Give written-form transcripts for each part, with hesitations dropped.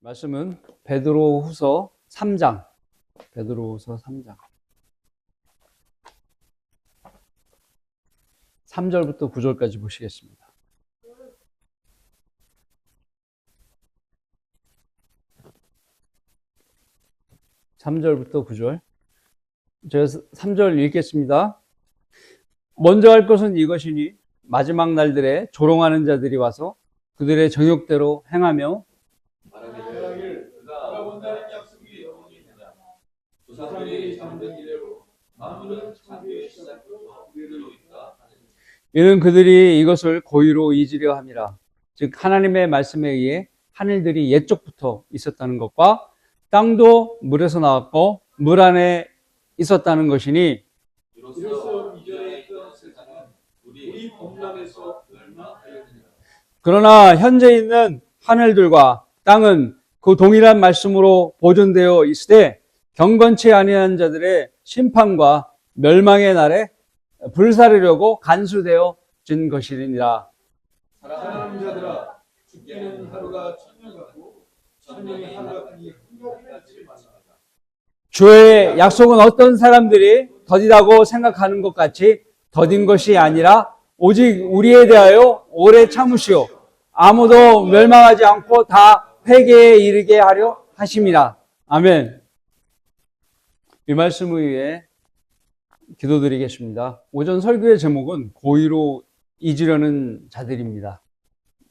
말씀은 베드로후서 3장, 베드로후서 3장 3절부터 9절까지 보시겠습니다. (3절부터 9절) 제가 3절 읽겠습니다. 먼저 할 것은 이것이니 마지막 날들에 조롱하는 자들이 와서 그들의 정욕대로 행하며 말하기를 그가 돌아온다는 약속이 영원히 있느냐. 조상들이 잠든 이래로 만물은 창조의 시작부터 그대로 있다 하느니. 이는 그들이 이것을 고의로 잊으려 함이라. 즉 하나님의 말씀에 의해 하늘들이 옛적부터 있었다는 것과 땅도 물에서 나왔고 물 안에 있었다는 것이니, 이로써 이전에 있던 세상은 우리 범람에서 멸망하였느니라. 그러나 현재 있는 하늘들과 땅은 그 동일한 말씀으로 보존되어 있으되 경건치 아니한 자들의 심판과 멸망의 날에 불사르려고 간수되어진 것이니라. 사랑하는 자들아, 죽기는 하루가 천년 같고 천년이 하루 같으니 흥복하지 말라. 주의 약속은 어떤 사람들이 더디다고 생각하는 것 같이 더딘 것이 아니라 오직 우리에 대하여 오래 참으시오 아무도 멸망하지 않고 다 회개에 이르게 하려 하심이라. 아멘. 이 말씀을 위해 기도드리겠습니다. 오전 설교의 제목은 고의로 잊으려는 자들입니다.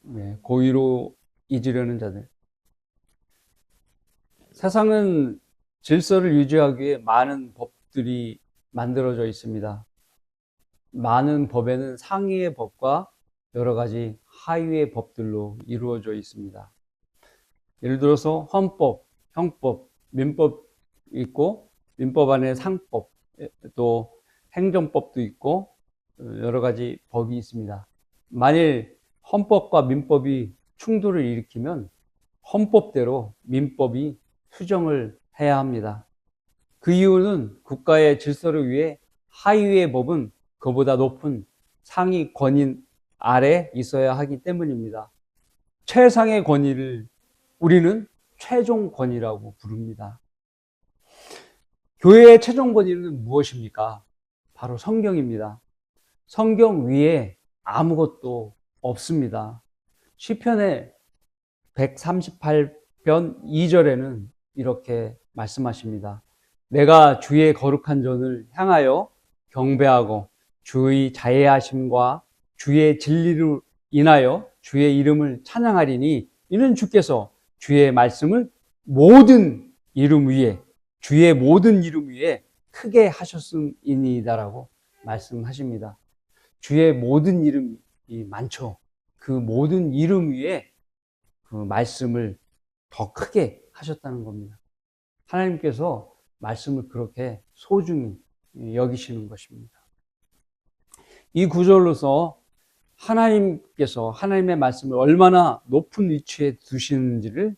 네, 고의로 잊으려는 자들. 세상은 질서를 유지하기 위해 많은 법들이 만들어져 있습니다. 많은 법에는 상위의 법과 여러 가지 하위의 법들로 이루어져 있습니다. 예를 들어서 헌법, 형법, 민법이 있고 민법 안에 상법, 또 행정법도 있고 여러 가지 법이 있습니다. 만일 헌법과 민법이 충돌을 일으키면 헌법대로 민법이 수정을 해야 합니다. 그 이유는 국가의 질서를 위해 하위의 법은 그보다 높은 상위 권인 아래 있어야 하기 때문입니다. 최상의 권위를 우리는 최종 권위라고 부릅니다. 교회의 최종 권위는 무엇입니까? 바로 성경입니다. 성경 위에 아무것도 없습니다. 시편의 138편 2절에는 이렇게 말씀하십니다. 내가 주의 거룩한 전을 향하여 경배하고 주의 자애하심과 주의 진리로 인하여 주의 이름을 찬양하리니 이는 주께서 주의 말씀을 모든 이름 위에, 주의 모든 이름 위에 크게 하셨음이니이다라고 말씀하십니다. 주의 모든 이름이 많죠. 그 모든 이름 위에 그 말씀을 더 크게 하셨다는 겁니다. 하나님께서 말씀을 그렇게 소중히 여기시는 것입니다. 이 구절로서 하나님께서 하나님의 말씀을 얼마나 높은 위치에 두시는지를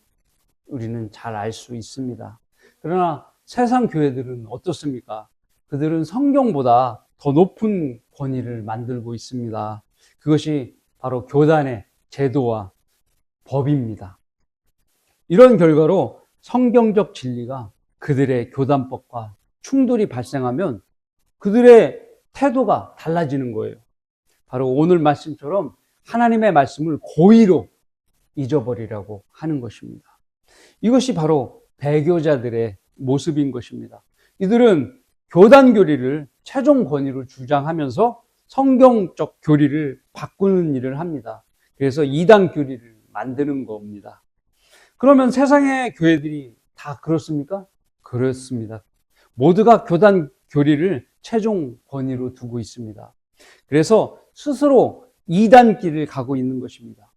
우리는 잘 알 수 있습니다. 그러나 세상 교회들은 어떻습니까? 그들은 성경보다 더 높은 권위를 만들고 있습니다. 그것이 바로 교단의 제도와 법입니다. 이런 결과로 성경적 진리가 그들의 교단법과 충돌이 발생하면 그들의 태도가 달라지는 거예요. 바로 오늘 말씀처럼 하나님의 말씀을 고의로 잊어버리라고 하는 것입니다. 이것이 바로 배교자들의 모습인 것입니다. 이들은 교단 교리를 최종 권위로 주장하면서 성경적 교리를 바꾸는 일을 합니다. 그래서 이단 교리를 만드는 겁니다. 그러면 세상의 교회들이 다 그렇습니까? 그렇습니다. 모두가 교단 교리를 최종 권위로 두고 있습니다. 그래서 스스로 이단길을 가고 있는 것입니다.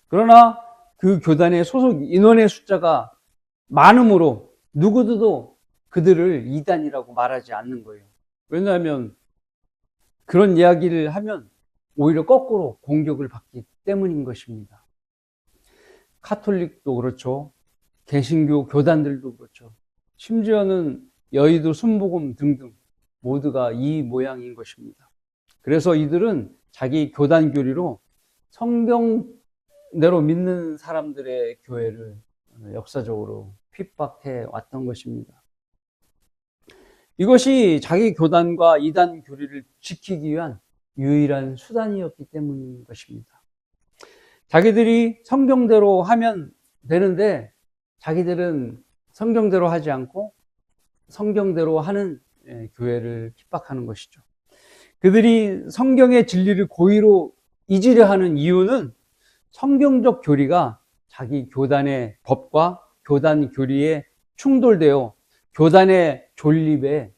그러나 그 교단의 소속 인원의 숫자가 많으므로 누구도 그들을 이단이라고 말하지 않는 거예요. 왜냐하면 그런 이야기를 하면 오히려 거꾸로 공격을 받기 때문인 것입니다. 카톨릭도 그렇죠. 개신교 교단들도 그렇죠. 심지어는 여의도 순복음 등등 모두가 이 모양인 것입니다. 그래서 이들은 자기 교단 교리로 성경대로 믿는 사람들의 교회를 역사적으로 핍박해 왔던 것입니다. 이것이 자기 교단과 이단 교리를 지키기 위한 유일한 수단이었기 때문인 것입니다. 자기들이 성경대로 하면 되는데 자기들은 성경대로 하지 않고 성경대로 하는 교회를 핍박하는 것이죠. 그들이 성경의 진리를 고의로 잊으려 하는 이유는 성경적 교리가 자기 교단의 법과 교단 교리에 충돌되어 교단의 존립에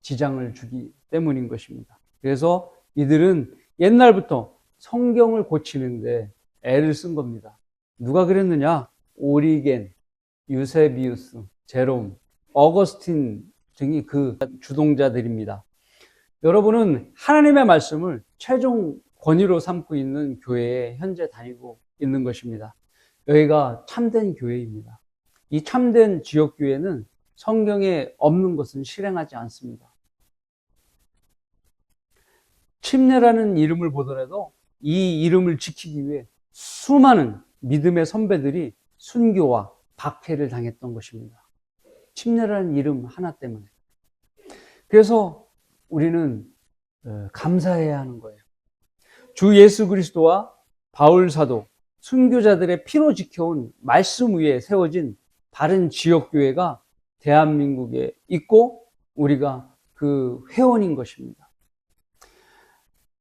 지장을 주기 때문인 것입니다. 그래서 이들은 옛날부터 성경을 고치는데 애를 쓴 겁니다. 누가 그랬느냐? 오리겐, 유세비우스, 제롬, 어거스틴 등이 그 주동자들입니다. 여러분은 하나님의 말씀을 최종 권위로 삼고 있는 교회에 현재 다니고 있는 것입니다. 여기가 참된 교회입니다. 이 참된 지역교회는 성경에 없는 것은 실행하지 않습니다. 침례라는 이름을 보더라도 이 이름을 지키기 위해 수많은 믿음의 선배들이 순교와 박해를 당했던 것입니다. 침례라는 이름 하나 때문에. 그래서 우리는 감사해야 하는 거예요. 주 예수 그리스도와 바울 사도, 순교자들의 피로 지켜온 말씀 위에 세워진 바른 지역교회가 대한민국에 있고 우리가 그 회원인 것입니다.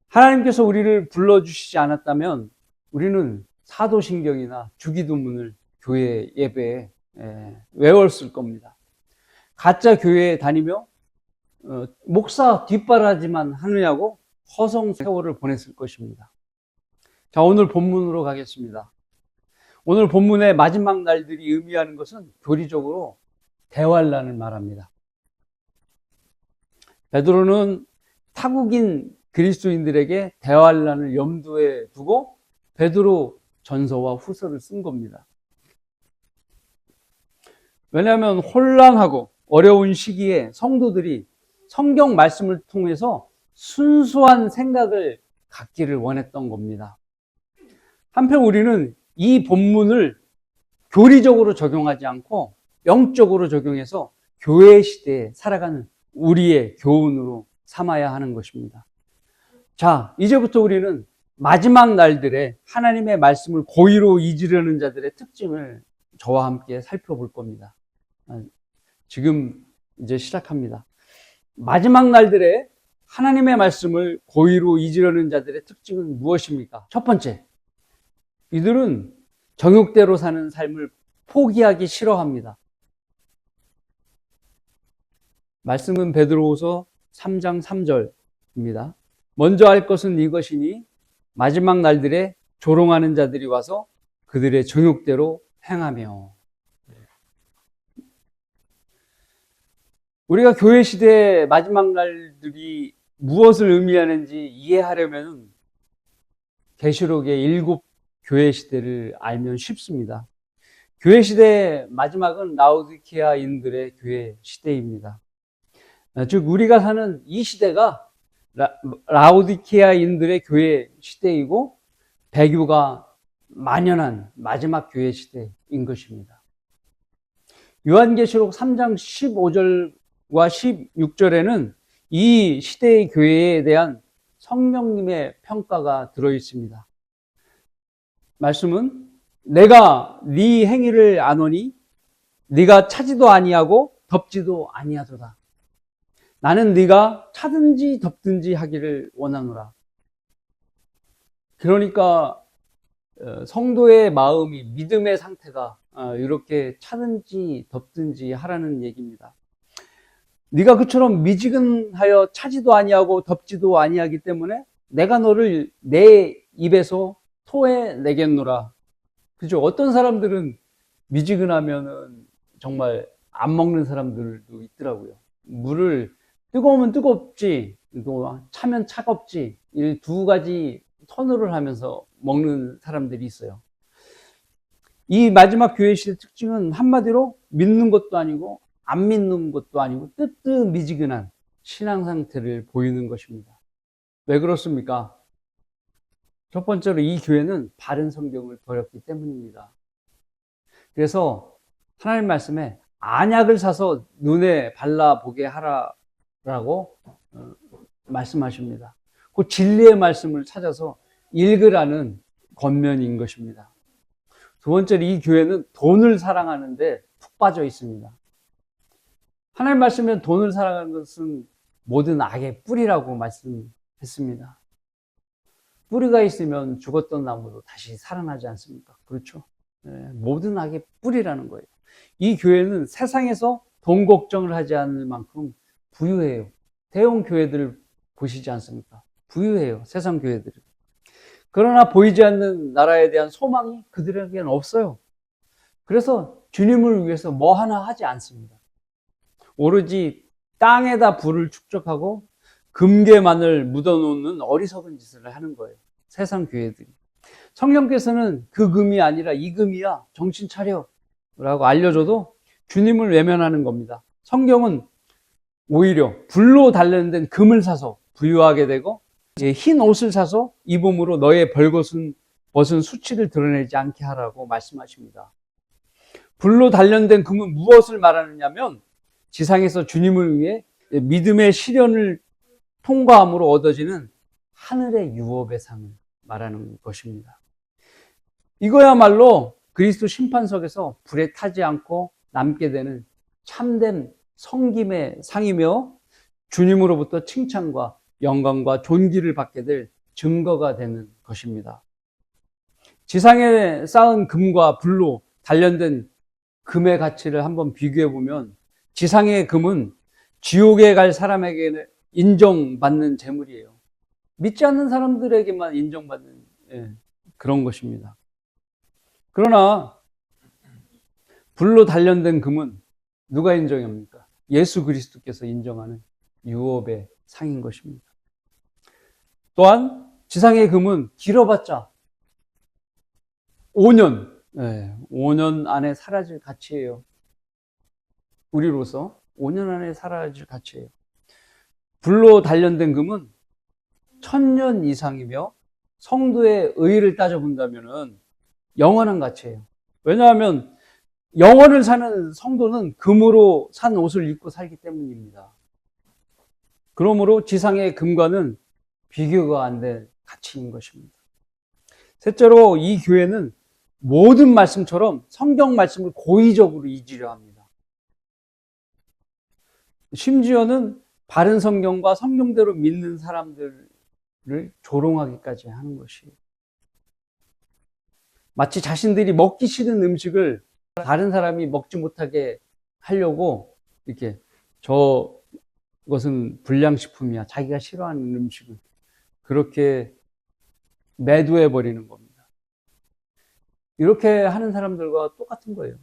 하나님께서 우리를 불러주시지 않았다면 우리는 사도신경이나 주기도문을 교회 예배에 외웠을 겁니다. 가짜 교회에 다니며 목사 뒷바라지만 하느냐고 허송 세월을 보냈을 것입니다. 자, 오늘 본문으로 가겠습니다. 오늘 본문의 마지막 날들이 의미하는 것은 교리적으로 대환란을 말합니다. 베드로는 타국인 그리스도인들에게 대환란을 염두에 두고 베드로 전서와 후서를 쓴 겁니다. 왜냐하면 혼란하고 어려운 시기에 성도들이 성경 말씀을 통해서 순수한 생각을 갖기를 원했던 겁니다. 한편 우리는 이 본문을 교리적으로 적용하지 않고 영적으로 적용해서 교회 시대에 살아가는 우리의 교훈으로 삼아야 하는 것입니다. 자, 이제부터 우리는 마지막 날들에 하나님의 말씀을 고의로 잊으려는 자들의 특징을 저와 함께 살펴볼 겁니다. 지금 이제 시작합니다. 마지막 날들에 하나님의 말씀을 고의로 잊으려는 자들의 특징은 무엇입니까? 첫 번째, 이들은 정욕대로 사는 삶을 포기하기 싫어합니다. 말씀은 베드로후서 3장 3절입니다. 먼저 할 것은 이것이니 마지막 날들에 조롱하는 자들이 와서 그들의 정욕대로 행하며. 우리가 교회 시대의 마지막 날들이 무엇을 의미하는지 이해하려면 계시록의 7 교회 시대를 알면 쉽습니다. 교회 시대의 마지막은 라오디케아인들의 교회 시대입니다. 즉 우리가 사는 이 시대가 라오디케아인들의 교회 시대이고 배교가 만연한 마지막 교회 시대인 것입니다. 요한계시록 3장 15절과 16절에는 이 시대의 교회에 대한 성령님의 평가가 들어 있습니다. 말씀은 내가 네 행위를 아노니 네가 차지도 아니하고 덮지도 아니하도다. 나는 네가 차든지 덮든지 하기를 원하노라. 그러니까 성도의 마음이 믿음의 상태가 이렇게 차든지 덮든지 하라는 얘기입니다. 네가 그처럼 미지근하여 차지도 아니하고 덮지도 아니하기 때문에 내가 너를 내 입에서 토해내겠노라. 그죠? 어떤 사람들은 미지근하면은 정말 안 먹는 사람들도 있더라고요. 물을 뜨거우면 뜨겁지, 또 차면 차갑지, 이 두 가지 선호를 하면서 먹는 사람들이 있어요. 이 마지막 교회 시대 특징은 한마디로 믿는 것도 아니고 안 믿는 것도 아니고 뜨뜻미지근한 신앙 상태를 보이는 것입니다. 왜 그렇습니까? 첫 번째로 이 교회는 바른 성경을 버렸기 때문입니다. 그래서 하나님 말씀에 안약을 사서 눈에 발라보게 하라라고 말씀하십니다. 그 진리의 말씀을 찾아서 읽으라는 권면인 것입니다. 두 번째로 이 교회는 돈을 사랑하는데 푹 빠져 있습니다. 하나님 말씀에 돈을 사랑하는 것은 모든 악의 뿌리라고 말씀했습니다. 뿌리가 있으면 죽었던 나무도 다시 살아나지 않습니까? 그렇죠? 네, 모든 악의 뿌리라는 거예요. 이 교회는 세상에서 돈 걱정을 하지 않을 만큼 부유해요. 대형 교회들을 보시지 않습니까? 부유해요. 세상 교회들은. 그러나 보이지 않는 나라에 대한 소망이 그들에게는 없어요. 그래서 주님을 위해서 뭐 하나 하지 않습니다. 오로지 땅에다 불을 축적하고 금괴만을 묻어놓는 어리석은 짓을 하는 거예요. 세상 교회들이. 성령께서는 그 금이 아니라 이 금이야. 정신 차려. 라고 알려줘도 주님을 외면하는 겁니다. 성경은 오히려 불로 단련된 금을 사서 부유하게 되고 흰 옷을 사서 입음으로 너의 벌것은 벗은 수치를 드러내지 않게 하라고 말씀하십니다. 불로 단련된 금은 무엇을 말하느냐면 지상에서 주님을 위해 믿음의 시련을 통과함으로 얻어지는 하늘의 유업의 상을 말하는 것입니다. 이거야말로 그리스도 심판석에서 불에 타지 않고 남게 되는 참된 섬김의 상이며 주님으로부터 칭찬과 영광과 존귀를 받게 될 증거가 되는 것입니다. 지상에 쌓은 금과 불로 단련된 금의 가치를 한번 비교해 보면 지상의 금은 지옥에 갈 사람에게 인정받는 재물이에요. 믿지 않는 사람들에게만 인정받는 그런 것입니다. 그러나 불로 단련된 금은 누가 인정합니까? 예수 그리스도께서 인정하는 유업의 상인 것입니다. 또한 지상의 금은 길어봤자 5년, 5년 안에 사라질 가치예요. 우리로서 5년 안에 사라질 가치예요. 불로 단련된 금은 1000년 이상이며 성도의 의의를 따져본다면 영원한 가치예요. 왜냐하면 영원을 사는 성도는 금으로 산 옷을 입고 살기 때문입니다. 그러므로 지상의 금과는 비교가 안 될 가치인 것입니다. 셋째로 이 교회는 모든 말씀처럼 성경 말씀을 고의적으로 잊으려 합니다. 심지어는 바른 성경과 성경대로 믿는 사람들을 조롱하기까지 하는 것이에요. 마치 자신들이 먹기 싫은 음식을 다른 사람이 먹지 못하게 하려고 이렇게 저것은 불량식품이야. 자기가 싫어하는 음식을 그렇게 매도해 버리는 겁니다. 이렇게 하는 사람들과 똑같은 거예요.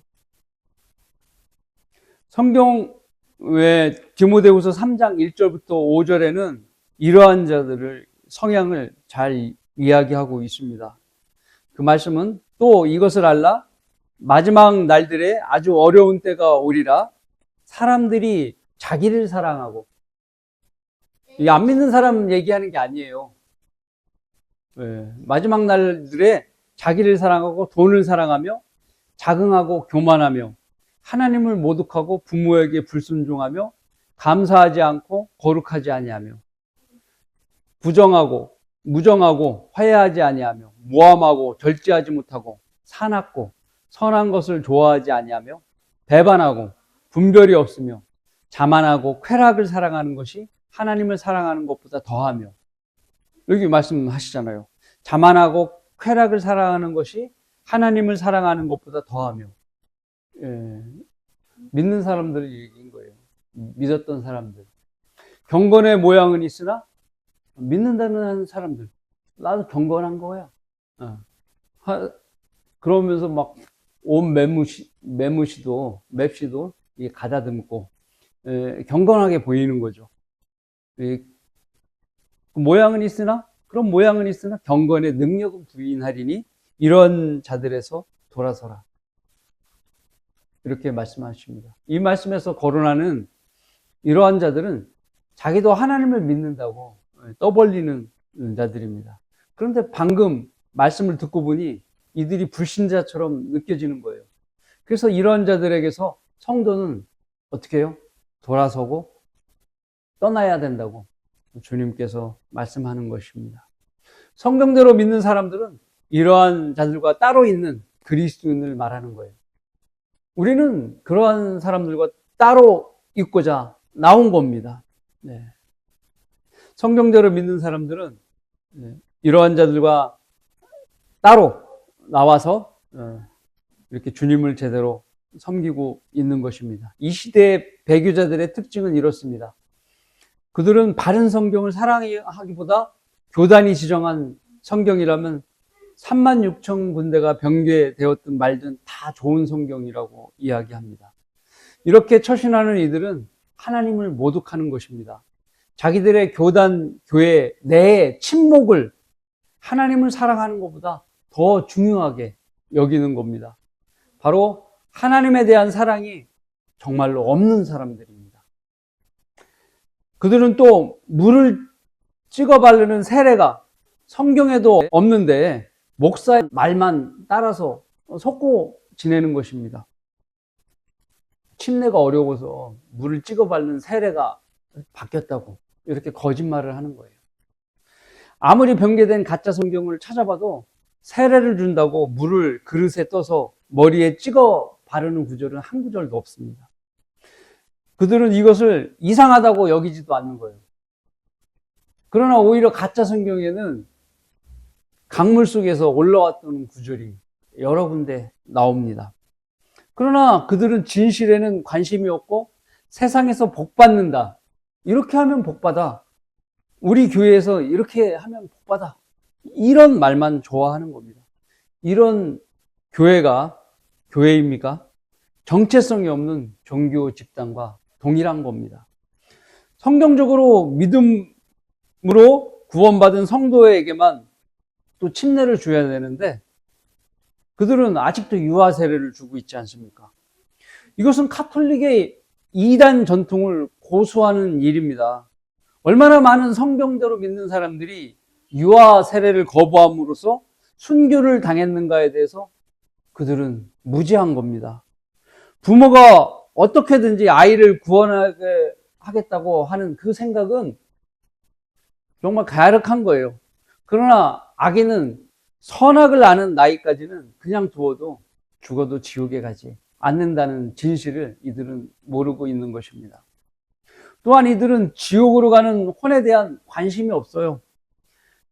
성경 왜 디모데후서 3장 1절부터 5절에는 이러한 자들을 성향을 잘 이야기하고 있습니다. 그 말씀은 또 이것을 알라 마지막 날들에 아주 어려운 때가 오리라 사람들이 자기를 사랑하고 안 믿는 사람 얘기하는 게 아니에요. 마지막 날들에 자기를 사랑하고 돈을 사랑하며 자긍하고 교만하며 하나님을 모독하고 부모에게 불순종하며 감사하지 않고 거룩하지 아니하며 부정하고 무정하고 화해하지 아니하며 모함하고 절제하지 못하고 사납고 선한 것을 좋아하지 아니하며 배반하고 분별이 없으며 자만하고 쾌락을 사랑하는 것이 하나님을 사랑하는 것보다 더하며 여기 말씀하시잖아요. 자만하고 쾌락을 사랑하는 것이 하나님을 사랑하는 것보다 더하며 믿는 사람들을 얘기한 거예요. 믿었던 사람들. 경건의 모양은 있으나 믿는다는 사람들. 나도 경건한 거야. 그러면서 막 온 맵시도 가다듬고 경건하게 보이는 거죠. 모양은 있으나 그런 모양은 있으나 경건의 능력은 부인하리니 이런 자들에서 돌아서라. 이렇게 말씀하십니다. 이 말씀에서 거론하는 이러한 자들은 자기도 하나님을 믿는다고 떠벌리는 자들입니다. 그런데 방금 말씀을 듣고 보니 이들이 불신자처럼 느껴지는 거예요. 그래서 이런 자들에게서 성도는 어떻게 해요? 돌아서고 떠나야 된다고 주님께서 말씀하는 것입니다. 성경대로 믿는 사람들은 이러한 자들과 따로 있는 그리스도인을 말하는 거예요. 우리는 그러한 사람들과 따로 있고자 나온 겁니다. 네. 성경대로 믿는 사람들은 이러한 자들과 따로 나와서 이렇게 주님을 제대로 섬기고 있는 것입니다. 이 시대의 배교자들의 특징은 이렇습니다. 그들은 바른 성경을 사랑하기보다 교단이 지정한 성경이라면 36,000 군데가 변개되었든 말든 다 좋은 성경이라고 이야기합니다. 이렇게 처신하는 이들은 하나님을 모독하는 것입니다. 자기들의 교단, 교회 내의 침묵을 하나님을 사랑하는 것보다 더 중요하게 여기는 겁니다. 바로 하나님에 대한 사랑이 정말로 없는 사람들입니다. 그들은 또 물을 찍어 바르는 세례가 성경에도 없는데 목사의 말만 따라서 속고 지내는 것입니다. 침례가 어려워서 물을 찍어 바르는 세례가 바뀌었다고 이렇게 거짓말을 하는 거예요. 아무리 변개된 가짜 성경을 찾아봐도 세례를 준다고 물을 그릇에 떠서 머리에 찍어 바르는 구절은 한 구절도 없습니다. 그들은 이것을 이상하다고 여기지도 않는 거예요. 그러나 오히려 가짜 성경에는 강물 속에서 올라왔던 구절이 여러 군데 나옵니다. 그러나 그들은 진실에는 관심이 없고 세상에서 복 받는다. 이렇게 하면 복 받아. 우리 교회에서 이렇게 하면 복 받아. 이런 말만 좋아하는 겁니다. 이런 교회가 교회입니까? 정체성이 없는 종교 집단과 동일한 겁니다. 성경적으로 믿음으로 구원받은 성도에게만 또 침례를 줘야 되는데 그들은 아직도 유아 세례를 주고 있지 않습니까? 이것은 카톨릭의 이단 전통을 고수하는 일입니다. 얼마나 많은 성경대로 믿는 사람들이 유아 세례를 거부함으로써 순교를 당했는가에 대해서 그들은 무지한 겁니다. 부모가 어떻게든지 아이를 구원하게 하겠다고 하는 그 생각은 정말 가혹한 거예요. 그러나 아기는 선악을 아는 나이까지는 그냥 두어도 죽어도 지옥에 가지 않는다는 진실을 이들은 모르고 있는 것입니다. 또한 이들은 지옥으로 가는 혼에 대한 관심이 없어요.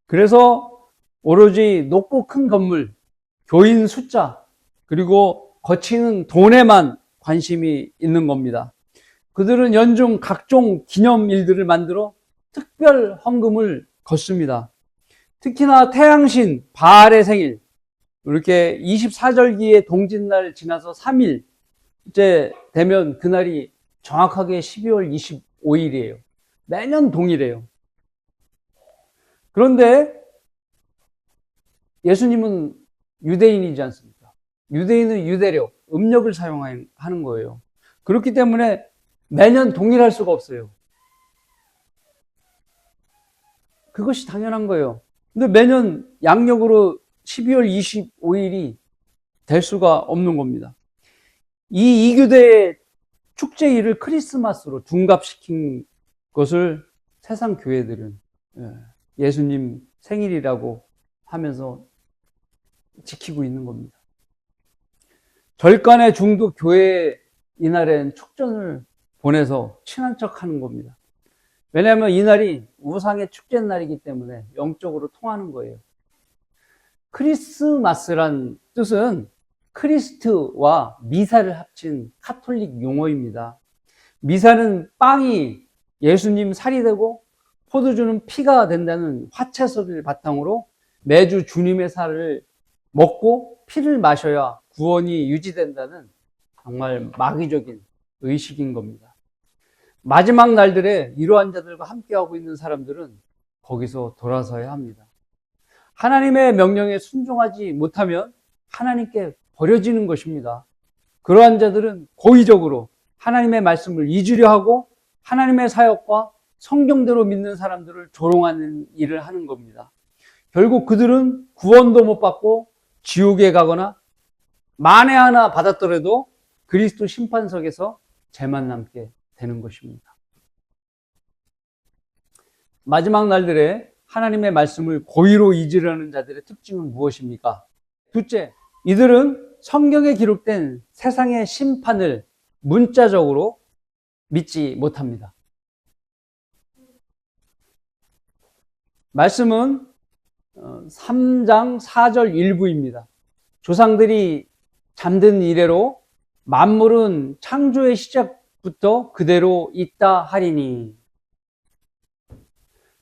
그래서 오로지 높고 큰 건물, 교인 숫자, 그리고 거치는 돈에만 관심이 있는 겁니다. 그들은 연중 각종 기념일들을 만들어 특별 헌금을 걷습니다. 특히나 태양신 바알의 생일, 이렇게 24절기의 동짓날 지나서 3일째 되면 그날이 정확하게 12월 25일이에요. 매년 동일해요. 그런데 예수님은 유대인이지 않습니까? 유대인은 유대력, 음력을 사용하는 거예요. 그렇기 때문에 매년 동일할 수가 없어요. 그것이 당연한 거예요. 근데 매년 양력으로 12월 25일이 될 수가 없는 겁니다. 이 이교대의 축제일을 크리스마스로 둔갑시킨 것을 세상 교회들은 예수님 생일이라고 하면서 지키고 있는 겁니다. 절간의 중도 교회 이날엔 축전을 보내서 친한 척 하는 겁니다. 왜냐하면 이날이 우상의 축제날이기 때문에 영적으로 통하는 거예요. 크리스마스란 뜻은 크리스트와 미사를 합친 카톨릭 용어입니다. 미사는 빵이 예수님 살이 되고 포도주는 피가 된다는 화채설을 바탕으로 매주 주님의 살을 먹고 피를 마셔야 구원이 유지된다는 정말 마귀적인 의식인 겁니다. 마지막 날들에 이러한 자들과 함께하고 있는 사람들은 거기서 돌아서야 합니다. 하나님의 명령에 순종하지 못하면 하나님께 버려지는 것입니다. 그러한 자들은 고의적으로 하나님의 말씀을 잊으려 하고 하나님의 사역과 성경대로 믿는 사람들을 조롱하는 일을 하는 겁니다. 결국 그들은 구원도 못 받고 지옥에 가거나 만에 하나 받았더라도 그리스도 심판석에서 죄만 남게 되는 것입니다. 마지막 날들에 하나님의 말씀을 고의로 잊으려는 자들의 특징은 무엇입니까? 둘째, 이들은 성경에 기록된 세상의 심판을 문자적으로 믿지 못합니다. 말씀은 3장 4절 일부입니다. 조상들이 잠든 이래로 만물은 창조의 시작부터 그대로 있다 하리니.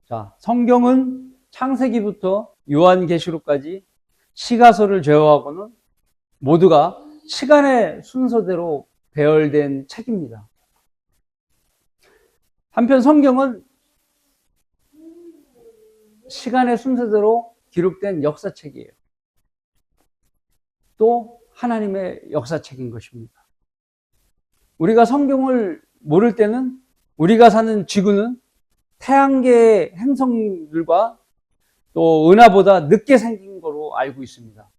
자, 성경은 창세기부터 요한계시록까지 시가서를 제외하고는 모두가 시간의 순서대로 배열된 책입니다. 한편 성경은 시간의 순서대로 기록된 역사책이에요. 또 하나님의 역사책인 것입니다. 우리가 성경을 모를 때는 우리가 사는 지구는 태양계의 행성들과 또 은하보다 늦게 생긴 거로 알고 있습니다.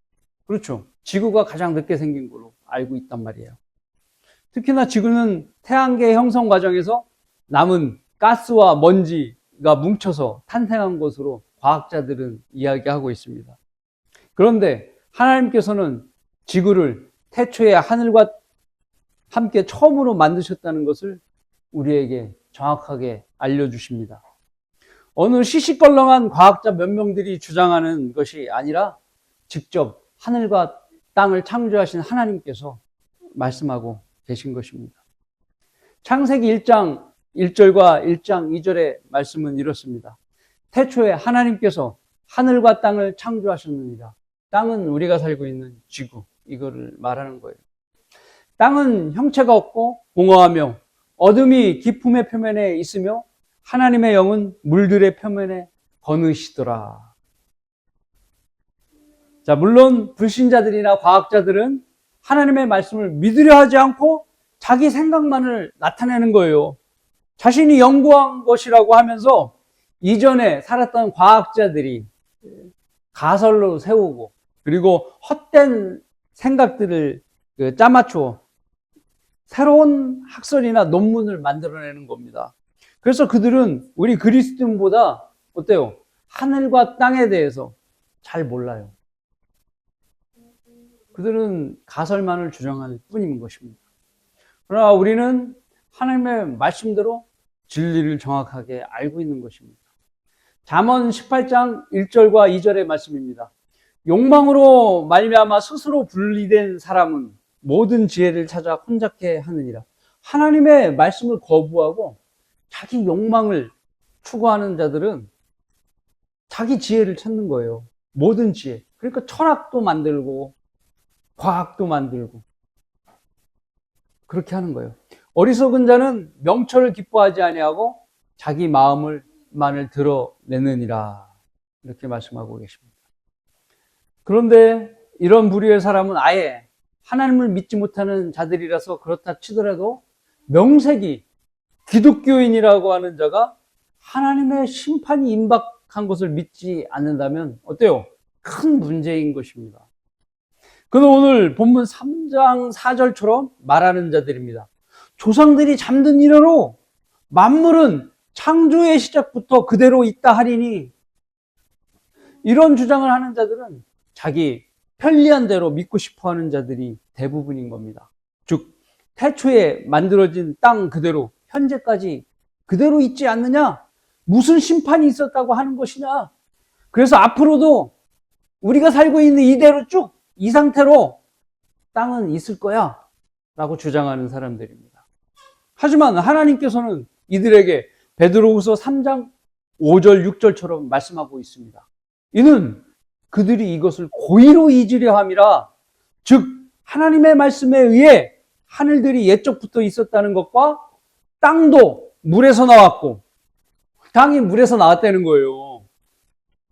그렇죠. 지구가 가장 늦게 생긴 거로 알고 있단 말이에요. 특히나 지구는 태양계 형성 과정에서 남은 가스와 먼지가 뭉쳐서 탄생한 것으로 과학자들은 이야기하고 있습니다. 그런데 하나님께서는 지구를 태초에 하늘과 함께 처음으로 만드셨다는 것을 우리에게 정확하게 알려주십니다. 어느 시시껄렁한 과학자 몇 명들이 주장하는 것이 아니라 직접 하늘과 땅을 창조하신 하나님께서 말씀하고 계신 것입니다. 창세기 1장 1절과 1장 2절의 말씀은 이렇습니다. 태초에 하나님께서 하늘과 땅을 창조하셨느니라. 땅은 우리가 살고 있는 지구, 이거를 말하는 거예요. 땅은 형체가 없고 공허하며 어둠이 깊음의 표면에 있으며 하나님의 영은 물들의 표면에 거느시더라. 자, 물론 불신자들이나 과학자들은 하나님의 말씀을 믿으려 하지 않고 자기 생각만을 나타내는 거예요. 자신이 연구한 것이라고 하면서 이전에 살았던 과학자들이 가설로 세우고 그리고 헛된 생각들을 짜맞추어 새로운 학설이나 논문을 만들어내는 겁니다. 그래서 그들은 우리 그리스도인보다 어때요? 하늘과 땅에 대해서 잘 몰라요. 그들은 가설만을 주장할 뿐인 것입니다. 그러나 우리는 하나님의 말씀대로 진리를 정확하게 알고 있는 것입니다. 잠언 18장 1절과 2절의 말씀입니다. 욕망으로 말미암아 스스로 분리된 사람은 모든 지혜를 찾아 혼잡게 하느니라. 하나님의 말씀을 거부하고 자기 욕망을 추구하는 자들은 자기 지혜를 찾는 거예요. 모든 지혜. 그러니까 철학도 만들고 과학도 만들고 그렇게 하는 거예요. 어리석은 자는 명철을 기뻐하지 아니하고 자기 마음만을 드러내느니라. 이렇게 말씀하고 계십니다. 그런데 이런 부류의 사람은 아예 하나님을 믿지 못하는 자들이라서 그렇다 치더라도 명색이 기독교인이라고 하는 자가 하나님의 심판이 임박한 것을 믿지 않는다면 어때요? 큰 문제인 것입니다. 그는 오늘 본문 3장 4절처럼 말하는 자들입니다. 조상들이 잠든 이래로 만물은 창조의 시작부터 그대로 있다 하리니, 이런 주장을 하는 자들은 자기 편리한 대로 믿고 싶어하는 자들이 대부분인 겁니다. 즉 태초에 만들어진 땅 그대로 현재까지 그대로 있지 않느냐? 무슨 심판이 있었다고 하는 것이냐? 그래서 앞으로도 우리가 살고 있는 이대로 쭉 이 상태로 땅은 있을 거야 라고 주장하는 사람들입니다. 하지만 하나님께서는 이들에게 베드로후서 3장 5절 6절처럼 말씀하고 있습니다. 이는 그들이 이것을 고의로 잊으려 함이라. 즉 하나님의 말씀에 의해 하늘들이 옛적부터 있었다는 것과 땅도 물에서 나왔고, 땅이 물에서 나왔다는 거예요.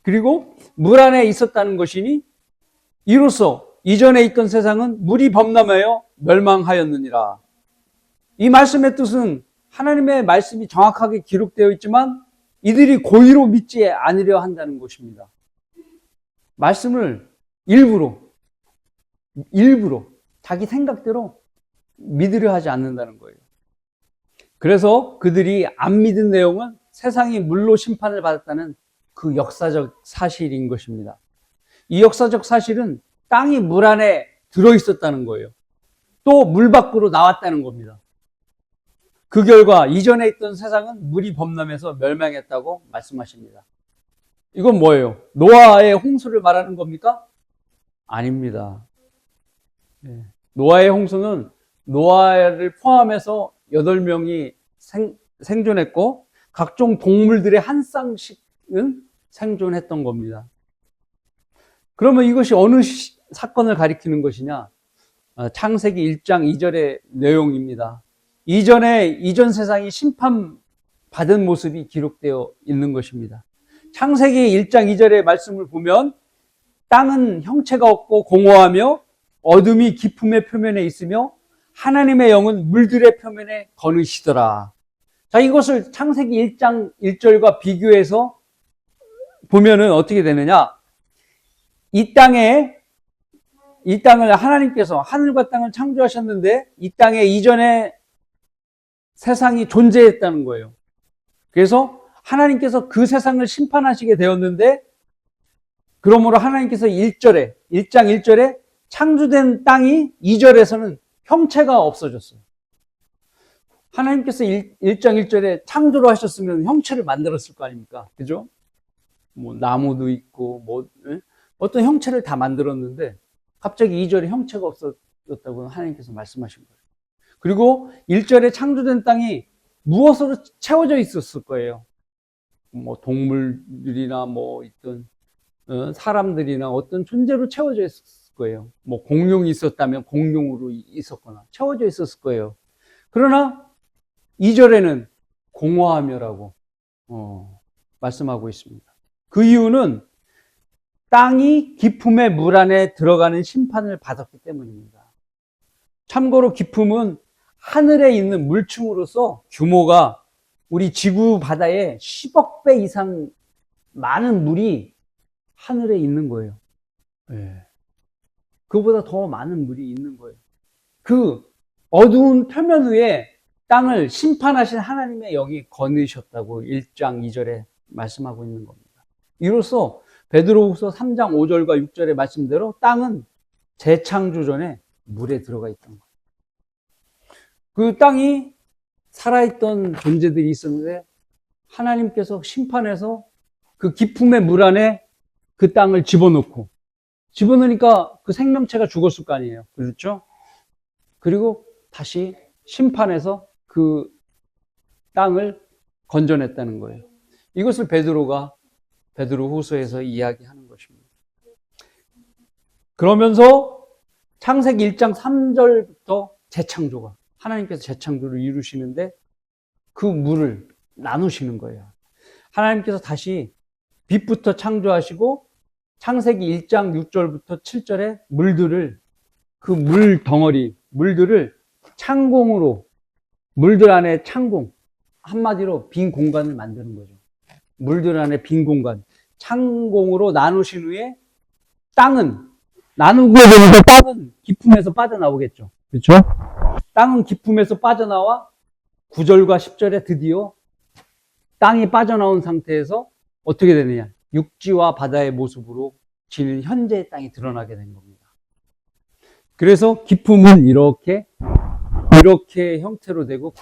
그리고 물 안에 있었다는 것이니 이로써 이전에 있던 세상은 물이 범람하여 멸망하였느니라. 이 말씀의 뜻은 하나님의 말씀이 정확하게 기록되어 있지만 이들이 고의로 믿지 않으려 한다는 것입니다. 말씀을 일부러 일부러 자기 생각대로 믿으려 하지 않는다는 거예요. 그래서 그들이 안 믿은 내용은 세상이 물로 심판을 받았다는 그 역사적 사실인 것입니다. 이 역사적 사실은 땅이 물 안에 들어있었다는 거예요. 또 물 밖으로 나왔다는 겁니다. 그 결과 이전에 있던 세상은 물이 범람해서 멸망했다고 말씀하십니다. 이건 뭐예요? 노아의 홍수를 말하는 겁니까? 아닙니다. 노아의 홍수는 노아를 포함해서 8명이 생존했고 각종 동물들의 한 쌍씩은 생존했던 겁니다. 그러면 이것이 어느 사건을 가리키는 것이냐? 창세기 1장 2절의 내용입니다. 이전 세상이 심판받은 모습이 기록되어 있는 것입니다. 창세기 1장 2절의 말씀을 보면 땅은 형체가 없고 공허하며 어둠이 깊음의 표면에 있으며 하나님의 영은 물들의 표면에 거느시더라. 자, 이것을 창세기 1장 1절과 비교해서 보면은 어떻게 되느냐? 이 땅을 하나님께서 하늘과 땅을 창조하셨는데 이 땅에 이전에 세상이 존재했다는 거예요. 그래서 하나님께서 그 세상을 심판하시게 되었는데 그러므로 하나님께서 1장 1절에 창조된 땅이 2절에서는 형체가 없어졌어요. 하나님께서 1장 1절에 창조를 하셨으면 형체를 만들었을 거 아닙니까? 그죠? 뭐 나무도 있고 어떤 형체를 다 만들었는데 갑자기 2절에 형체가 없어졌다고 하나님께서 말씀하신 거예요. 그리고 1절에 창조된 땅이 무엇으로 채워져 있었을 거예요. 뭐 동물들이나 뭐 있던 사람들이나 어떤 존재로 채워져 있었을 거예요. 뭐 공룡이 있었다면 공룡으로 있었거나 채워져 있었을 거예요. 그러나 2절에는 공허하며라고 말씀하고 있습니다. 그 이유는 땅이 깊음의 물 안에 들어가는 심판을 받았기 때문입니다. 참고로 깊음은 하늘에 있는 물층으로서 규모가 우리 지구 바다의 10억 배 이상 많은 물이 하늘에 있는 거예요. 네. 그보다 더 많은 물이 있는 거예요. 그 어두운 표면 위에 땅을 심판하신 하나님의 영이 거느셨다고 1장 2절에 말씀하고 있는 겁니다. 이로써 베드로후서 3장 5절과 6절의 말씀대로 땅은 재창조 전에 물에 들어가 있던 거예요. 그 땅이 살아있던 존재들이 있었는데 하나님께서 심판해서 그 깊음의 물 안에 그 땅을 집어넣으니까 그 생명체가 죽었을 거 아니에요. 그렇죠? 그리고 다시 심판해서 그 땅을 건져냈다는 거예요. 이것을 베드로후서에서 이야기하는 것입니다. 그러면서 창세기 1장 3절부터 재창조가 하나님께서 재창조를 이루시는데 그 물을 나누시는 거예요. 하나님께서 다시 빛부터 창조하시고 창세기 1장 6절부터 7절에 그 물들을 창공으로 물들 안에 창공 한마디로 빈 공간을 만드는 거죠. 물들 안에 빈 공간 창공으로 나누신 후에 땅은 나누고 되면서 땅은 깊음에서 빠져나오겠죠. 그렇죠? 땅은 깊음에서 빠져나와 9절과 10절에 드디어 땅이 빠져나온 상태에서 어떻게 되느냐? 육지와 바다의 모습으로 지는 현재의 땅이 드러나게 된 겁니다. 그래서 깊음은 이렇게 형태로 되고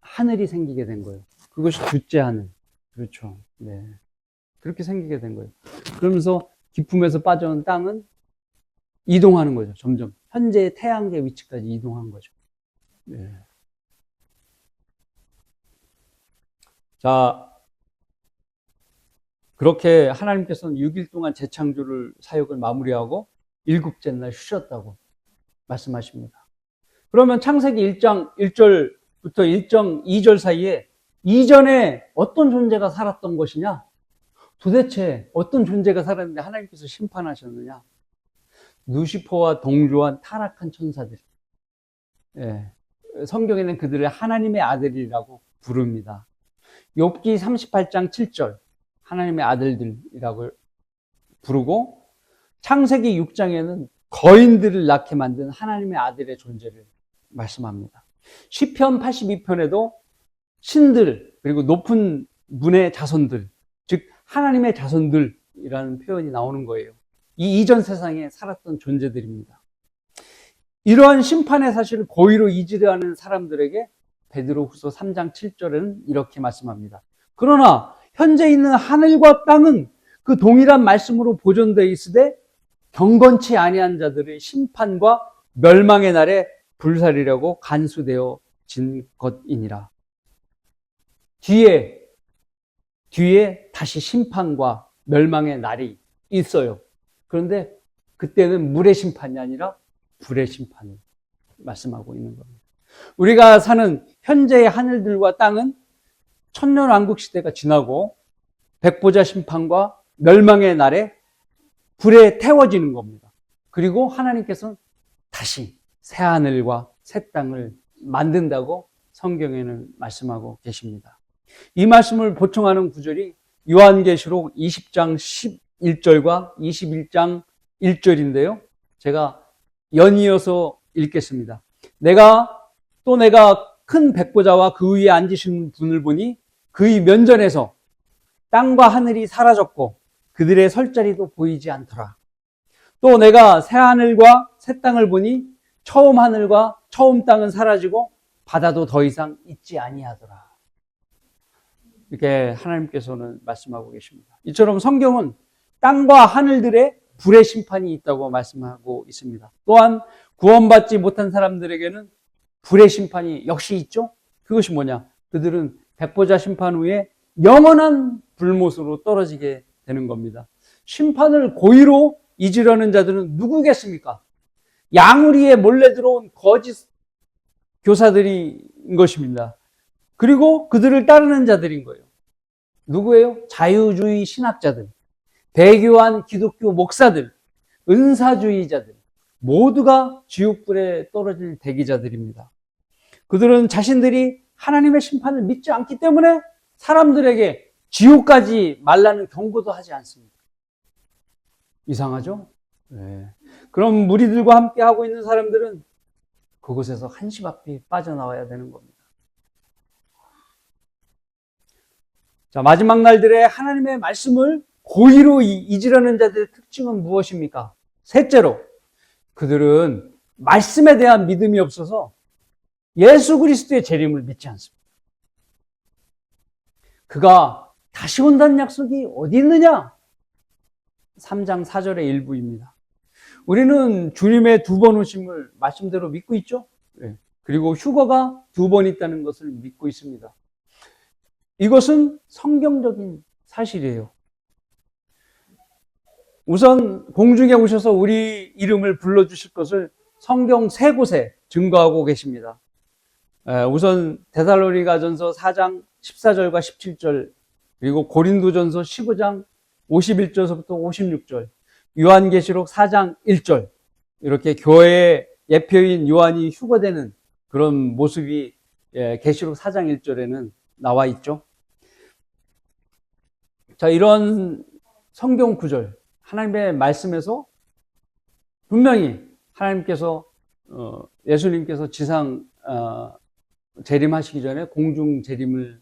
하늘이 생기게 된 거예요. 그것이 둘째 하늘. 그렇죠. 네. 그렇게 생기게 된 거예요. 그러면서 깊음에서 빠져온 땅은 이동하는 거죠. 점점. 현재의 태양계 위치까지 이동한 거죠. 네. 자, 그렇게 하나님께서는 6일 동안 재창조를 사역을 마무리하고 일곱째 날 쉬셨다고 말씀하십니다. 그러면 창세기 1장 1절부터 1장 2절 사이에 이전에 어떤 존재가 살았던 것이냐? 도대체 어떤 존재가 살았는데 하나님께서 심판하셨느냐? 누시퍼와 동조한 타락한 천사들. 예. 성경에는 그들을 하나님의 아들이라고 부릅니다. 욥기 38장 7절 하나님의 아들들이라고 부르고 창세기 6장에는 거인들을 낳게 만든 하나님의 아들의 존재를 말씀합니다. 시편 82편에도 신들 그리고 높은 문의 자손들, 즉 하나님의 자손들이라는 표현이 나오는 거예요. 이 이전 세상에 살았던 존재들입니다. 이러한 심판의 사실을 고의로 잊으려는 사람들에게 베드로후서 3장 7절은 이렇게 말씀합니다. 그러나 현재 있는 하늘과 땅은 그 동일한 말씀으로 보존되어 있으되 경건치 아니한 자들의 심판과 멸망의 날에 불살이라고 간수되어진 것이니라. 뒤에 다시 심판과 멸망의 날이 있어요. 그런데 그때는 물의 심판이 아니라 불의 심판을 말씀하고 있는 겁니다. 우리가 사는 현재의 하늘들과 땅은 천년왕국 시대가 지나고 백보자 심판과 멸망의 날에 불에 태워지는 겁니다. 그리고 하나님께서는 다시 새 하늘과 새 땅을 만든다고 성경에는 말씀하고 계십니다. 이 말씀을 보충하는 구절이 요한계시록 20장 11절과 21장 1절인데요. 제가 연이어서 읽겠습니다. 내가 큰 백보자와 그 위에 앉으신 분을 보니 그의 면전에서 땅과 하늘이 사라졌고 그들의 설 자리도 보이지 않더라. 또 내가 새 하늘과 새 땅을 보니 처음 하늘과 처음 땅은 사라지고 바다도 더 이상 있지 아니하더라. 이렇게 하나님께서는 말씀하고 계십니다. 이처럼 성경은 땅과 하늘들의 불의 심판이 있다고 말씀하고 있습니다. 또한 구원받지 못한 사람들에게는 불의 심판이 역시 있죠. 그것이 뭐냐? 그들은 백보자 심판 후에 영원한 불못으로 떨어지게 되는 겁니다. 심판을 고의로 잊으려는 자들은 누구겠습니까? 양우리에 몰래 들어온 거짓 교사들인 것입니다. 그리고 그들을 따르는 자들인 거예요. 누구예요? 자유주의 신학자들, 배교한 기독교 목사들, 은사주의자들, 모두가 지옥불에 떨어질 대기자들입니다. 그들은 자신들이 하나님의 심판을 믿지 않기 때문에 사람들에게 지옥 가지 말라는 경고도 하지 않습니다. 이상하죠? 네. 그럼 무리들과 함께 하고 있는 사람들은 그곳에서 한시 앞이 빠져나와야 되는 겁니다. 자, 마지막 날들의 하나님의 말씀을 고의로 잊으려는 자들의 특징은 무엇입니까? 셋째로, 그들은 말씀에 대한 믿음이 없어서 예수 그리스도의 재림을 믿지 않습니다. 그가 다시 온다는 약속이 어디 있느냐? 3장 4절의 일부입니다. 우리는 주님의 두 번 오심을 말씀대로 믿고 있죠? 네. 그리고 휴거가 두 번 있다는 것을 믿고 있습니다. 이것은 성경적인 사실이에요. 우선 공중에 오셔서 우리 이름을 불러주실 것을 성경 세 곳에 증거하고 계십니다. 우선 데살로니가전서 4장 14절과 17절, 그리고 고린도전서 15장 51절부터 56절, 요한계시록 4장 1절, 이렇게 교회의 예표인 요한이 휴거되는 그런 모습이 계시록 4장 1절에는 나와 있죠. 자, 이런 성경 구절, 하나님의 말씀에서 분명히 하나님께서 예수님께서 지상 재림하시기 전에 공중 재림을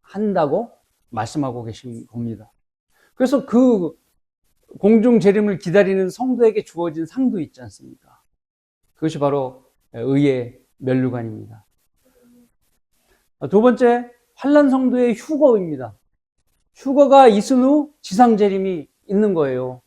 한다고 말씀하고 계신 겁니다. 그래서 그 공중 재림을 기다리는 성도에게 주어진 상도 있지 않습니까? 그것이 바로 의의 면류관입니다. 두 번째, 환난 성도의 휴거입니다. 휴거가 있은 후 지상 재림이 있는 거예요.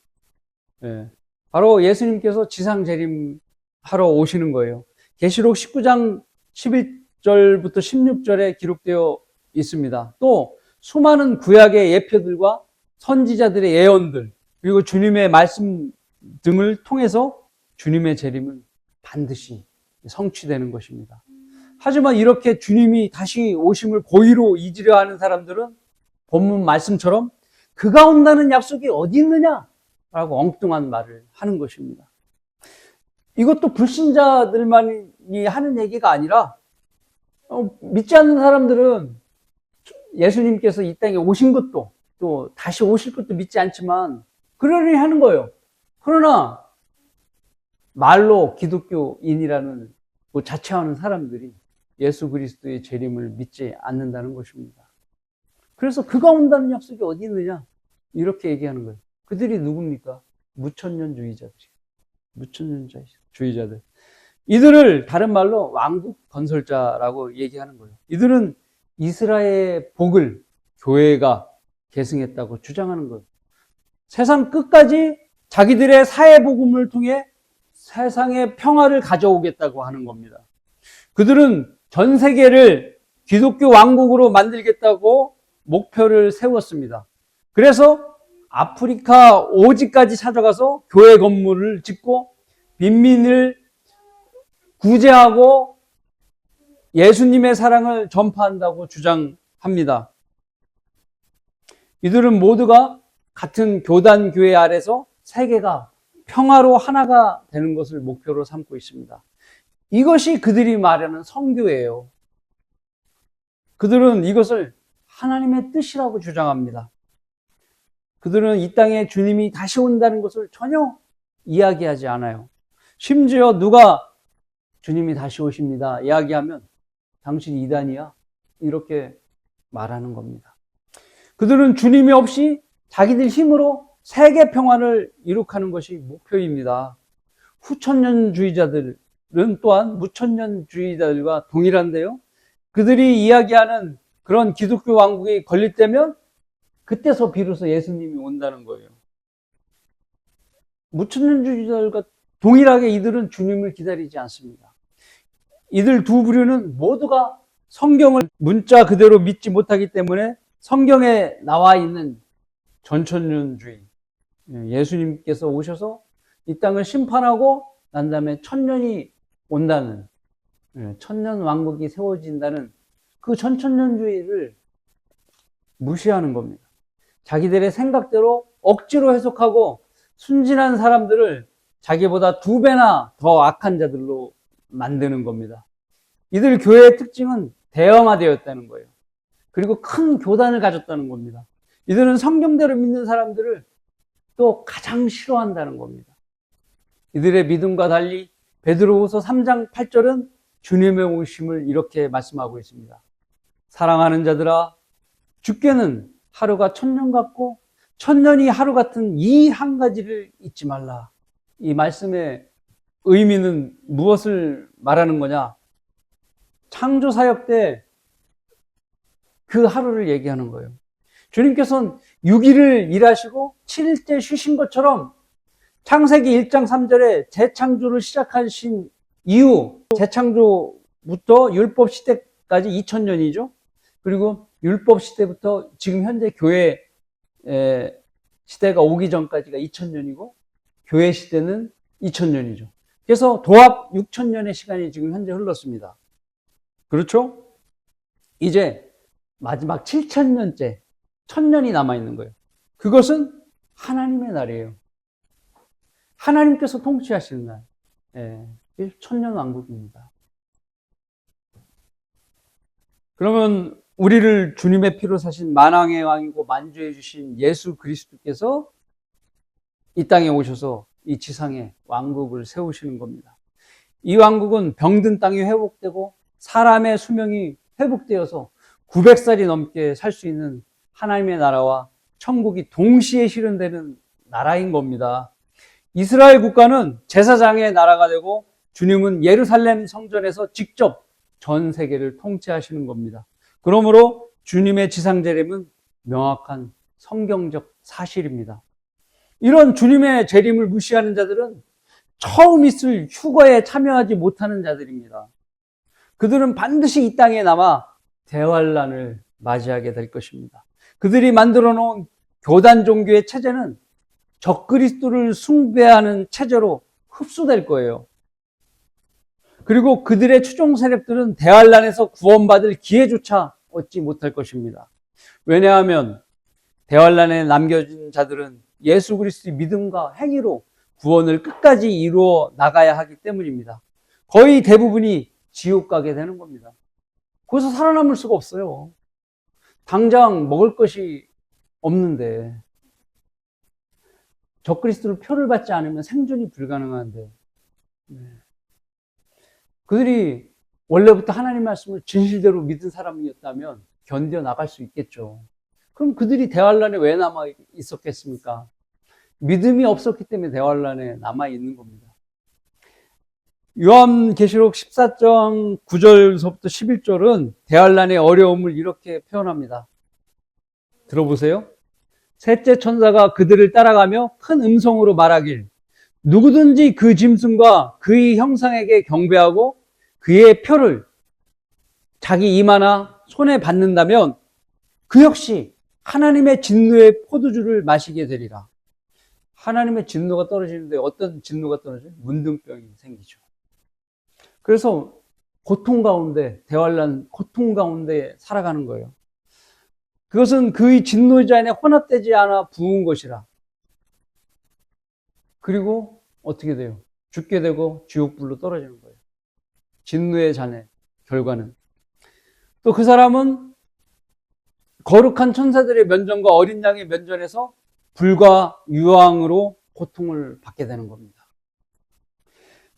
바로 예수님께서 지상 재림하러 오시는 거예요. 계시록 19장 11절부터 16절에 기록되어 있습니다. 또 수많은 구약의 예표들과 선지자들의 예언들, 그리고 주님의 말씀 등을 통해서 주님의 재림은 반드시 성취되는 것입니다. 하지만 이렇게 주님이 다시 오심을 고의로 잊으려 하는 사람들은 본문 말씀처럼 그가 온다는 약속이 어디 있느냐라고 엉뚱한 말을 하는 것입니다. 이것도 불신자들만이 하는 얘기가 아니라 믿지 않는 사람들은 예수님께서 이 땅에 오신 것도 또 다시 오실 것도 믿지 않지만 그러려니 하는 거예요. 그러나 말로 기독교인이라는 그 자처하는 사람들이 예수 그리스도의 재림을 믿지 않는다는 것입니다. 그래서 그가 온다는 약속이 어디 있느냐? 이렇게 얘기하는 거예요. 그들이 누굽니까? 무천년주의자들이에요. 무천년주의자들. 이들을 다른 말로 왕국 건설자라고 얘기하는 거예요. 이들은 이스라엘의 복을 교회가 계승했다고 주장하는 거예요. 세상 끝까지 자기들의 사회복음을 통해 세상의 평화를 가져오겠다고 하는 겁니다. 그들은 전 세계를 기독교 왕국으로 만들겠다고 목표를 세웠습니다. 그래서 아프리카 오지까지 찾아가서 교회 건물을 짓고 빈민을 구제하고 예수님의 사랑을 전파한다고 주장합니다. 이들은 모두가 같은 교단 교회 아래서 세계가 평화로 하나가 되는 것을 목표로 삼고 있습니다. 이것이 그들이 말하는 선교예요. 그들은 이것을 하나님의 뜻이라고 주장합니다. 그들은 이 땅에 주님이 다시 온다는 것을 전혀 이야기하지 않아요. 심지어 누가 주님이 다시 오십니다 이야기하면 당신 이단이야 이렇게 말하는 겁니다. 그들은 주님이 없이 자기들 힘으로 세계 평화를 이룩하는 것이 목표입니다. 후천년주의자들은 또한 무천년주의자들과 동일한데요. 그들이 이야기하는 그런 기독교 왕국이 건립 때면 그때서 비로소 예수님이 온다는 거예요. 무천년주의자들과 동일하게 이들은 주님을 기다리지 않습니다. 이들 두 부류는 모두가 성경을 문자 그대로 믿지 못하기 때문에 성경에 나와 있는 전천년주의, 예수님께서 오셔서 이 땅을 심판하고 난 다음에 천년이 온다는, 천년 왕국이 세워진다는 그 전천년주의를 무시하는 겁니다. 자기들의 생각대로 억지로 해석하고 순진한 사람들을 자기보다 2배나 더 악한 자들로 만드는 겁니다. 이들 교회의 특징은 대형화되었다는 거예요. 그리고 큰 교단을 가졌다는 겁니다. 이들은 성경대로 믿는 사람들을 또 가장 싫어한다는 겁니다. 이들의 믿음과 달리 베드로후서 3장 8절은 주님의 오심을 이렇게 말씀하고 있습니다. 사랑하는 자들아, 주께는 하루가 천년 같고 천년이 하루 같은 이 한 가지를 잊지 말라. 이 말씀의 의미는 무엇을 말하는 거냐? 창조 사역 때 그 하루를 얘기하는 거예요. 주님께서는 6일을 일하시고 7일째 쉬신 것처럼 창세기 1장 3절에 재창조를 시작하신 이후, 재창조부터 율법 시대까지 2000년이죠. 그리고 율법 시대부터 지금 현재 교회 시대가 오기 전까지가 2000년이고 교회 시대는 2000년이죠. 그래서 도합 6000년의 시간이 지금 현재 흘렀습니다. 그렇죠? 이제 마지막 7000년째 1000년이 남아있는 거예요. 그것은 하나님의 날이에요. 하나님께서 통치하시는 날. 1000년 왕국입니다. 그러면 우리를 주님의 피로 사신 만왕의 왕이고 만주해 주신 예수 그리스도께서 이 땅에 오셔서 이 지상에 왕국을 세우시는 겁니다. 이 왕국은 병든 땅이 회복되고 사람의 수명이 회복되어서 900살이 넘게 살 수 있는 하나님의 나라와 천국이 동시에 실현되는 나라인 겁니다. 이스라엘 국가는 제사장의 나라가 되고 주님은 예루살렘 성전에서 직접 전 세계를 통치하시는 겁니다. 그러므로 주님의 지상 재림은 명확한 성경적 사실입니다. 이런 주님의 재림을 무시하는 자들은 처음 있을 휴거에 참여하지 못하는 자들입니다. 그들은 반드시 이 땅에 남아 대환란을 맞이하게 될 것입니다. 그들이 만들어 놓은 교단 종교의 체제는 적그리스도를 숭배하는 체제로 흡수될 거예요. 그리고 그들의 추종 세력들은 대환란에서 구원받을 기회조차 얻지 못할 것입니다. 왜냐하면 대환란에 남겨진 자들은 예수 그리스도의 믿음과 행위로 구원을 끝까지 이루어 나가야 하기 때문입니다. 거의 대부분이 지옥 가게 되는 겁니다. 거기서 살아남을 수가 없어요. 당장 먹을 것이 없는데, 적그리스도를 표를 받지 않으면 생존이 불가능한데, 그들이 원래부터 하나님 말씀을 진실대로 믿은 사람이었다면 견뎌나갈 수 있겠죠. 그럼 그들이 대환란에 왜 남아 있었겠습니까? 믿음이 없었기 때문에 대환란에 남아 있는 겁니다. 요한계시록 14장 9절서부터 11절은 대환란의 어려움을 이렇게 표현합니다. 들어보세요. 셋째 천사가 그들을 따라가며 큰 음성으로 말하길, 누구든지 그 짐승과 그의 형상에게 경배하고 그의 표를 자기 이마나 손에 받는다면 그 역시 하나님의 진노의 포도주를 마시게 되리라. 하나님의 진노가 떨어지는데 어떤 진노가 떨어져요? 문둥병이 생기죠. 그래서 고통 가운데, 대환란 고통 가운데 살아가는 거예요. 그것은 그의 진노자 안에 혼합되지 않아 부은 것이라. 그리고 어떻게 돼요? 죽게 되고 지옥불로 떨어지는 거예요. 진노의 잔의 결과는. 또 그 사람은 거룩한 천사들의 면전과 어린 양의 면전에서 불과 유황으로 고통을 받게 되는 겁니다.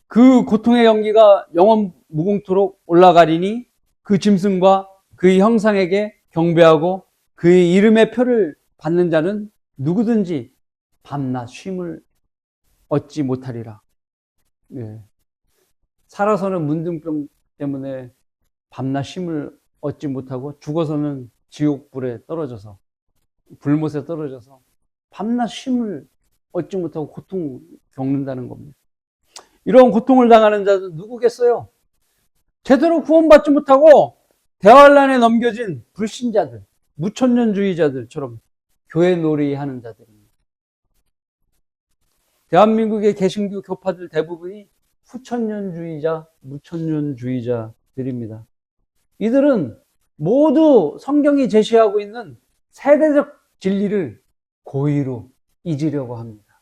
그 고통의 연기가 영원 무궁토록 올라가리니 그 짐승과 그의 형상에게 경배하고 그의 이름의 표를 받는 자는 누구든지 밤낮 쉼을 얻지 못하리라. 네. 살아서는 문둥병 때문에 밤낮 쉼을 얻지 못하고 죽어서는 지옥불에 떨어져서 불못에 떨어져서 밤낮 쉼을 얻지 못하고 고통을 겪는다는 겁니다. 이런 고통을 당하는 자는 누구겠어요? 제대로 구원받지 못하고 대환란에 넘겨진 불신자들, 무천년주의자들처럼 교회 놀이하는 자들입니다. 대한민국의 개신교 교파들 대부분이 후천년주의자, 무천년주의자들입니다. 이들은 모두 성경이 제시하고 있는 세대적 진리를 고의로 잊으려고 합니다.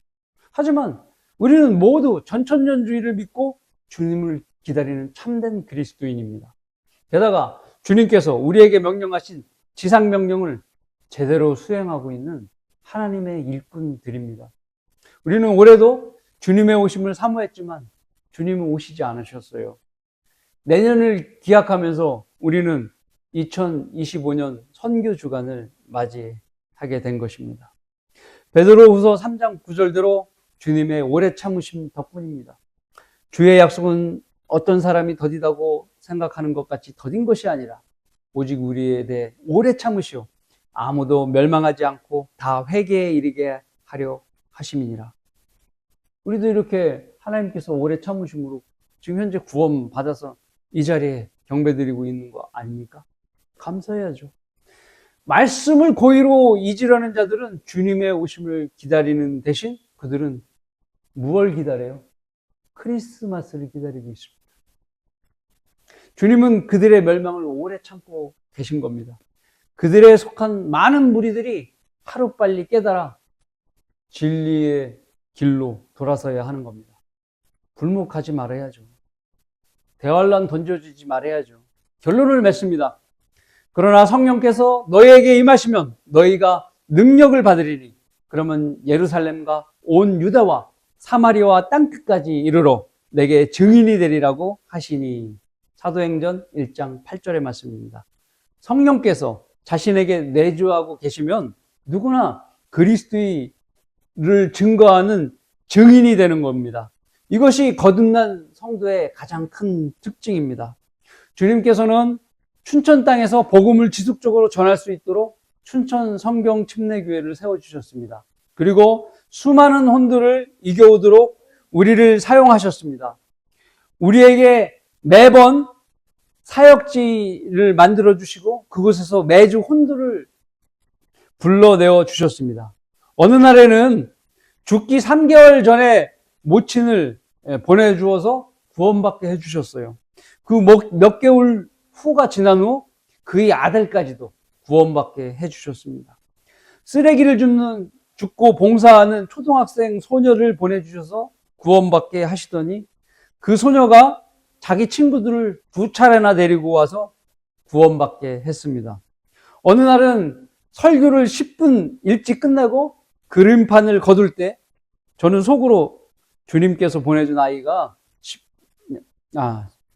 하지만 우리는 모두 전천년주의를 믿고 주님을 기다리는 참된 그리스도인입니다. 게다가 주님께서 우리에게 명령하신 지상명령을 제대로 수행하고 있는 하나님의 일꾼들입니다. 우리는 올해도 주님의 오심을 사모했지만 주님은 오시지 않으셨어요. 내년을 기약하면서 우리는 2025년 선교 주간을 맞이하게 된 것입니다. 베드로후서 3장 9절대로 주님의 오래 참으심 덕분입니다. 주의 약속은 어떤 사람이 더디다고 생각하는 것 같이 더딘 것이 아니라 오직 우리에 대해 오래 참으시오 아무도 멸망하지 않고 다 회개에 이르게 하려 하심이니라. 우리도 이렇게 하나님께서 오래 참으심으로 지금 현재 구원 받아서 이 자리에 경배드리고 있는 거 아닙니까? 감사해야죠. 말씀을 고의로 잊으려는 자들은 주님의 오심을 기다리는 대신 그들은 무엇을 기다려요? 크리스마스를 기다리고 있습니다. 주님은 그들의 멸망을 오래 참고 계신 겁니다. 그들에 속한 많은 무리들이 하루빨리 깨달아 진리의 길로 돌아서야 하는 겁니다. 불목하지 말아야죠. 대환란 던져주지 말아야죠. 결론을 맺습니다. 그러나 성령께서 너희에게 임하시면 너희가 능력을 받으리니 그러면 예루살렘과 온 유다와 사마리아와 땅끝까지 이르러 내게 증인이 되리라고 하시니. 사도행전 1장 8절의 말씀입니다. 성령께서 자신에게 내주하고 계시면 누구나 그리스도를 증거하는 증인이 되는 겁니다. 이것이 거듭난 성도의 가장 큰 특징입니다. 주님께서는 춘천 땅에서 복음을 지속적으로 전할 수 있도록 춘천 성경 침례교회를 세워주셨습니다. 그리고 수많은 혼들을 이겨오도록 우리를 사용하셨습니다. 우리에게 매번 사역지를 만들어주시고 그곳에서 매주 혼들을 불러내어 주셨습니다. 어느 날에는 죽기 3개월 전에 모친을 보내주어서 구원받게 해주셨어요. 그 몇 개월 후가 지난 후 그의 아들까지도 구원받게 해주셨습니다. 쓰레기를 줍고 봉사하는 초등학생 소녀를 보내주셔서 구원받게 하시더니 그 소녀가 자기 친구들을 2차례나 데리고 와서 구원받게 했습니다. 어느 날은 설교를 10분 일찍 끝내고 그림판을 거둘 때 저는 속으로 주님께서 보내준 아이가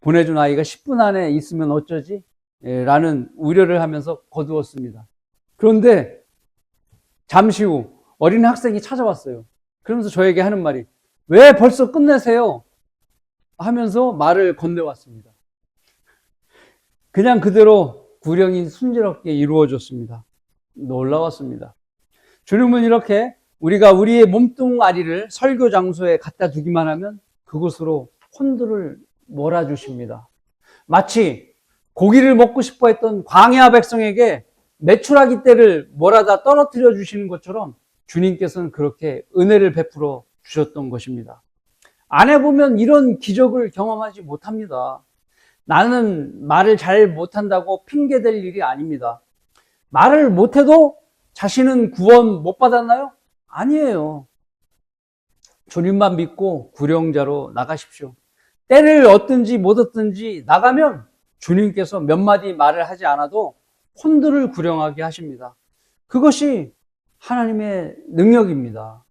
보내준 아이가 10분 안에 있으면 어쩌지? 라는 우려를 하면서 거두었습니다. 그런데 잠시 후 어린 학생이 찾아왔어요. 그러면서 저에게 하는 말이, 왜 벌써 끝내세요? 하면서 말을 건네왔습니다. 그냥 그대로 구령이 순조롭게 이루어졌습니다. 놀라웠습니다. 주님은 이렇게 우리가 우리의 몸뚱아리를 설교 장소에 갖다 두기만 하면 그곳으로 혼들을 몰아주십니다. 마치 고기를 먹고 싶어 했던 광야 백성에게 메추라기 떼를 몰아다 떨어뜨려 주시는 것처럼 주님께서는 그렇게 은혜를 베풀어 주셨던 것입니다. 안 해보면 이런 기적을 경험하지 못합니다. 나는 말을 잘 못한다고 핑계댈 일이 아닙니다. 말을 못해도 자신은 구원 못 받았나요? 아니에요. 주님만 믿고 구령자로 나가십시오. 때를 얻든지 못 얻든지 나가면 주님께서 몇 마디 말을 하지 않아도 혼들을 구령하게 하십니다. 그것이 하나님의 능력입니다.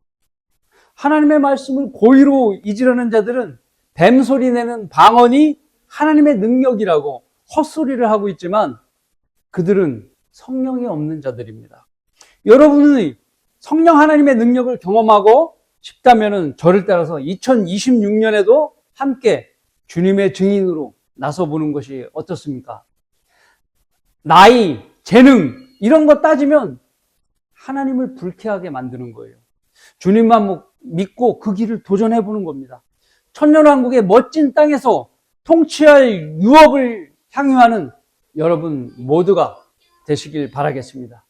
하나님의 말씀을 고의로 잊으려는 자들은 뱀소리 내는 방언이 하나님의 능력이라고 헛소리를 하고 있지만 그들은 성령이 없는 자들입니다. 여러분이 성령 하나님의 능력을 경험하고 싶다면 저를 따라서 2026년에도 함께 주님의 증인으로 나서보는 것이 어떻습니까? 나이, 재능 이런 거 따지면 하나님을 불쾌하게 만드는 거예요. 주님만 믿고 그 길을 도전해보는 겁니다. 천년왕국의 멋진 땅에서 통치할 유업을 향유하는 여러분 모두가 되시길 바라겠습니다.